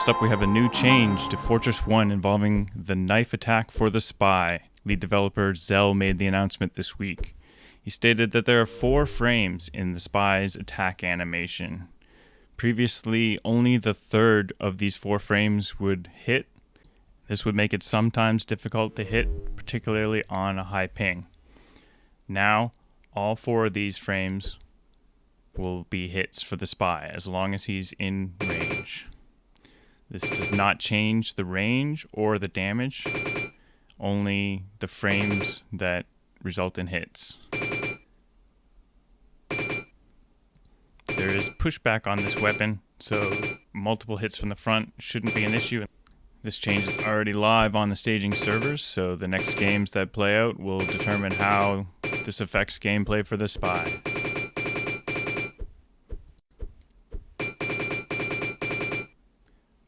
First up, we have a new change to Fortress 1 involving the knife attack for the spy. Lead developer Zell made the announcement this week. He stated that there are 4 frames in the spy's attack animation. Previously, only the third of these 4 frames would hit. This would make it sometimes difficult to hit, particularly on a high ping. Now, all 4 of these frames will be hits for the spy as long as he's in range. This does not change the range or the damage, only the frames that result in hits. There is pushback on this weapon, so multiple hits from the front shouldn't be an issue. This change is already live on the staging servers, so the next games that play out will determine how this affects gameplay for the spy.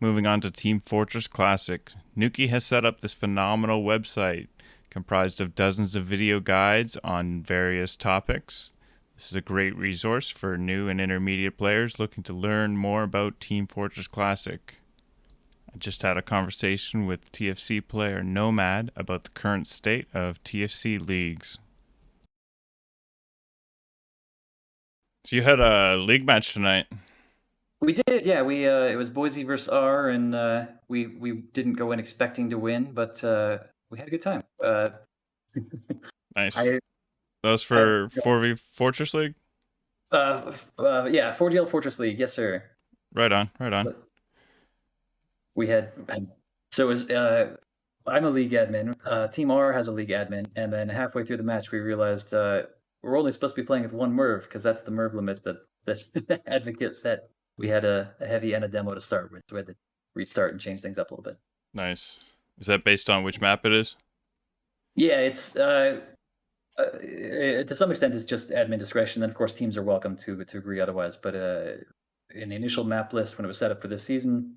Moving on to Team Fortress Classic, Nuki has set up this phenomenal website comprised of dozens of video guides on various topics. This is a great resource for new and intermediate players looking to learn more about Team Fortress Classic. I just had a conversation with TFC player Nomad about the current state of TFC leagues. So you had a league match tonight. We did, yeah. It was Boise versus R, and we didn't go in expecting to win, but we had a good time. Nice. I, That was for 4v Fortress League? Yeah, 4GL Fortress League, yes, sir. Right on. We had, so it was, I'm a league admin, Team R has a league admin, and then halfway through the match we realized we're only supposed to be playing with 1 Merv, because that's the Merv limit that the Advocate set. We had a heavy and a demo to start with, so we had to restart and change things up a little bit. Nice. Is that based on which map it is? Yeah, it's to some extent it's just admin discretion. Then of course teams are welcome to agree otherwise. But in the initial map list when it was set up for this season,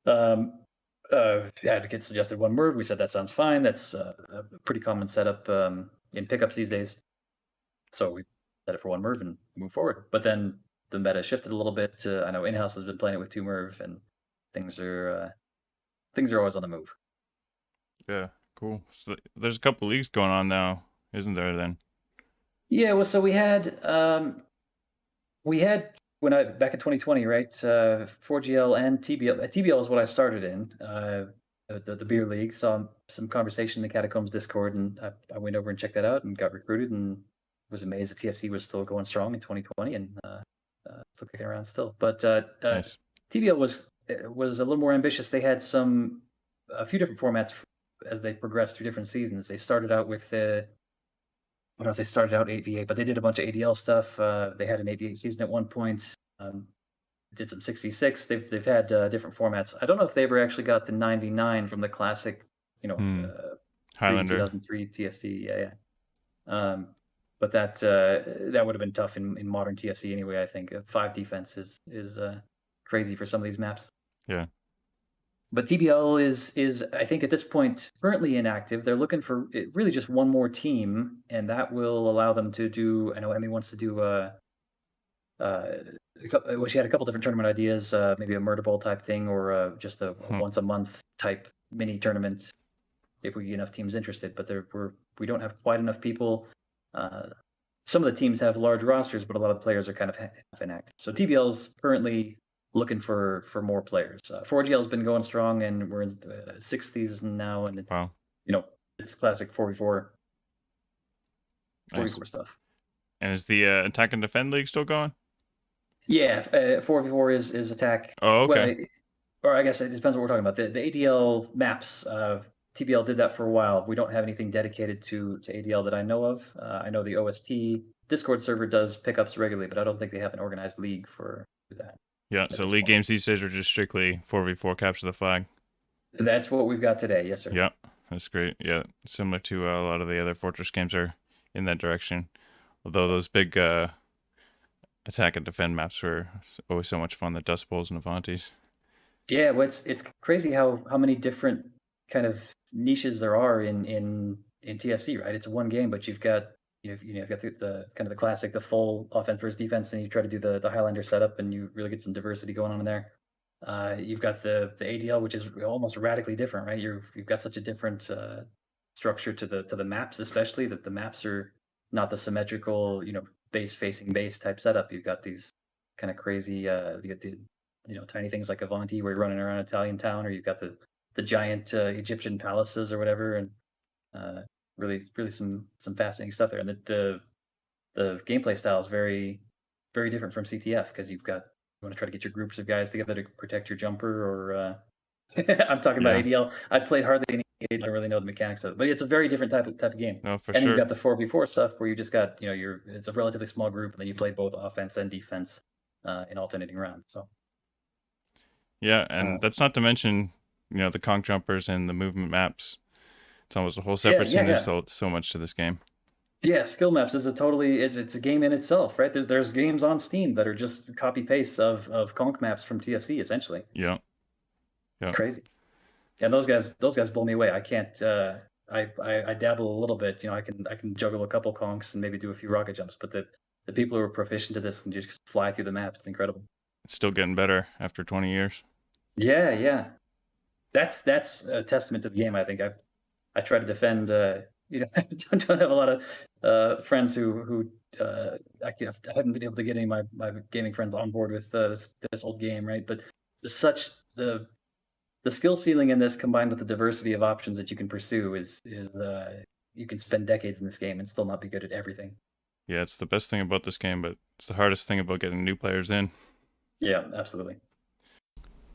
Advocate suggested 1 Merv. We said that sounds fine. That's a pretty common setup in pickups these days. So we set it for 1 Merv and move forward. But then the meta shifted a little bit. I know in-house has been playing it with 2 Merv, and things are always on the move. Yeah, cool. So there's a couple leagues going on now, isn't there? Then. Yeah, well, so we had when I back in 2020, right? 4GL and TBL. TBL is what I started in. The beer league. Saw some conversation in the Catacombs Discord, and I went over and checked that out and got recruited, and was amazed that TFC was still going strong in 2020 and still kicking around still. But Nice. TBL was a little more ambitious. They had a few different formats as they progressed through different seasons. They started out with I don't know if they started out 8v8, but they did a bunch of ADL stuff. They had an 8v8 season at one point. Did some 6v6. They've had different formats. I don't know if they ever actually got the 9v9 from the classic, Highlander 2003 TFC. Yeah. But that would have been tough in modern TFC anyway. I think 5 defense is crazy for some of these maps. Yeah. But TBL is I think at this point currently inactive. They're looking for really just 1 more team, and that will allow them to do. I know Emmy wants to do she had a couple different tournament ideas, maybe a murder bowl type thing, or just a once a month type mini tournament if we get enough teams interested. But we don't have quite enough people. Some of the teams have large rosters, but a lot of the players are kind of half inactive. So TBL's currently looking for more players. 4GL has been going strong, and we're in the 6th season now, and wow. It's classic 4v4 Nice. stuff. And is the attack and defend league still going? Yeah, 4v4 is attack. Oh, okay. Well, or I guess it depends what we're talking about. The ADL maps, TBL did that for a while. We don't have anything dedicated to ADL that I know of. I know the OST Discord server does pickups regularly, but I don't think they have an organized league for that. Yeah, so league games these days are just strictly 4v4 capture the flag. That's what we've got today, yes, sir. Yeah, that's great. Yeah, similar to a lot of the other Fortress games are in that direction. Although those big attack and defend maps were always so much fun, the Dust Bowls and Avantis. Yeah, well, it's crazy how many different kind of niches there are in TFC, right? It's 1 game, but you've got you've got the kind of the classic, the full offense versus defense, and you try to do the Highlander setup, and you really get some diversity going on in there. You've got the ADL, which is almost radically different, right? You've got such a different structure to the maps, especially that the maps are not the symmetrical, base facing base type setup. You've got these kind of crazy, you get the tiny things like Avanti where you're running around Italian town, or you've got the giant Egyptian palaces or whatever, and uh, really some fascinating stuff there. And the gameplay style is very very different from CTF because you want to try to get your groups of guys together to protect your jumper, or I'm talking about Yeah. ADL. I played hardly any ADL. I don't really know the mechanics of it, but it's a very different type of game. No, for And then you've sure. got the 4v4 stuff where you just got, it's a relatively small group, and then you play both offense and defense in alternating rounds. So Yeah, uh, and that's not to mention, the conch jumpers and the movement maps. It's almost a whole yeah, separate yeah, scene. There's yeah. so much to this game. Yeah, skill maps is it's a game in itself, right? There's games on Steam that are just copy pastes of conch maps from TFC essentially. Yeah. Yeah. Crazy. And those guys blow me away. I can't. I dabble a little bit. I can juggle a couple conks and maybe do a few rocket jumps. But the people who are proficient to this and just fly through the map, it's incredible. It's still getting better after 20 years. Yeah, yeah. That's a testament to the game. I think I try to defend. I don't have a lot of friends who I haven't been able to get any of my gaming friends on board with this old game, right? But such the skill ceiling in this combined with the diversity of options that you can pursue is you can spend decades in this game and still not be good at everything. Yeah, it's the best thing about this game, but it's the hardest thing about getting new players in. Yeah, absolutely.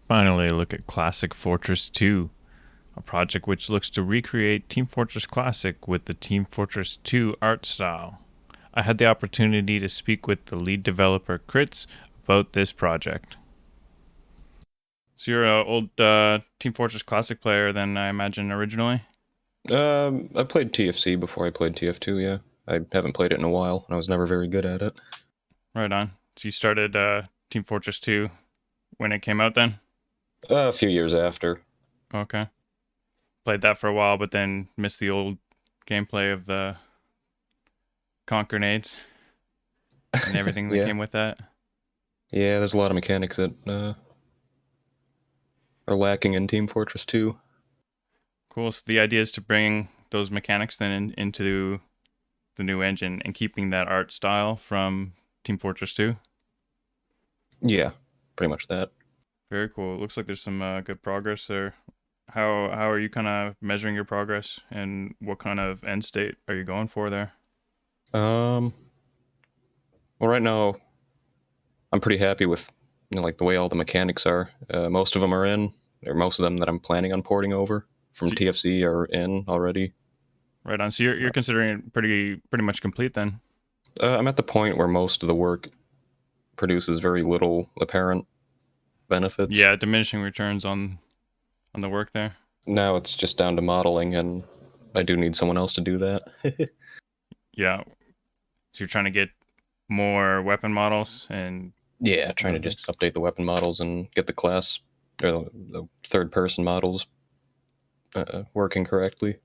Finally, look at Classic Fortress 2, a project which looks to recreate Team Fortress Classic with the Team Fortress 2 art style. I had the opportunity to speak with the lead developer, Chrits, about this project. So you're an old Team Fortress Classic player then, I imagine, originally? I played TFC before I played TF2, yeah. I haven't played it in a while, and I was never very good at it. Right on. So you started Team Fortress 2 when it came out then? A few years after. Okay. Played that for a while, but then missed the old gameplay of the conch grenades and everything that Yeah. came with that. Yeah, there's a lot of mechanics that are lacking in Team Fortress 2. Cool. So the idea is to bring those mechanics then into the new engine and keeping that art style from Team Fortress 2. Yeah, pretty much that. Very cool. It looks like there's some good progress there. How are you kind of measuring your progress, and what kind of end state are you going for there? Well, right now, I'm pretty happy with like the way all the mechanics are. Most of them are in, or most of them that I'm planning on porting over from So- TFC are in already. Right on. So you're considering it pretty much complete then. I'm at the point where most of the work produces very little apparent benefits. Yeah, diminishing returns on the work there. Now it's just down to modeling, and I do need someone else to do that. Yeah. So you're trying to get more weapon models and Yeah, trying to just update the weapon models and get the class or the third-person models working correctly.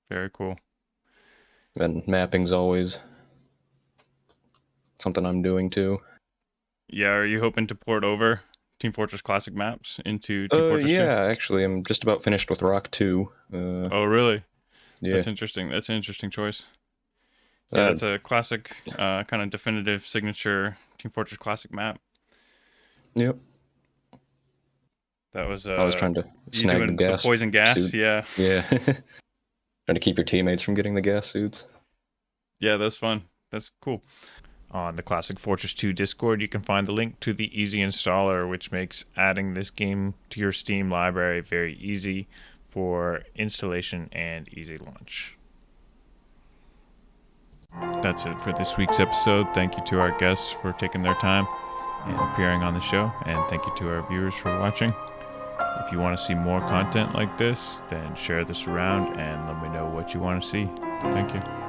very cool. And mapping's always something I'm doing too. Yeah, are you hoping to port over Team Fortress Classic maps into Team Fortress 2? Yeah, actually, I'm just about finished with Rock 2. Oh, really? Yeah. That's interesting. That's an interesting choice. Yeah, that's a classic, kind of definitive signature Team Fortress Classic map. Yep. That was. I was trying to snag the gas. The poison gas, suit. yeah. Yeah. Trying to keep your teammates from getting the gas suits. Yeah, that's fun. That's cool. On the Classic Fortress 2 Discord, you can find the link to the easy installer, which makes adding this game to your Steam library very easy for installation and easy launch. That's it for this week's episode. Thank you to our guests for taking their time and appearing on the show, and thank you to our viewers for watching. If you want to see more content like this, then share this around and let me know what you want to see. Thank you.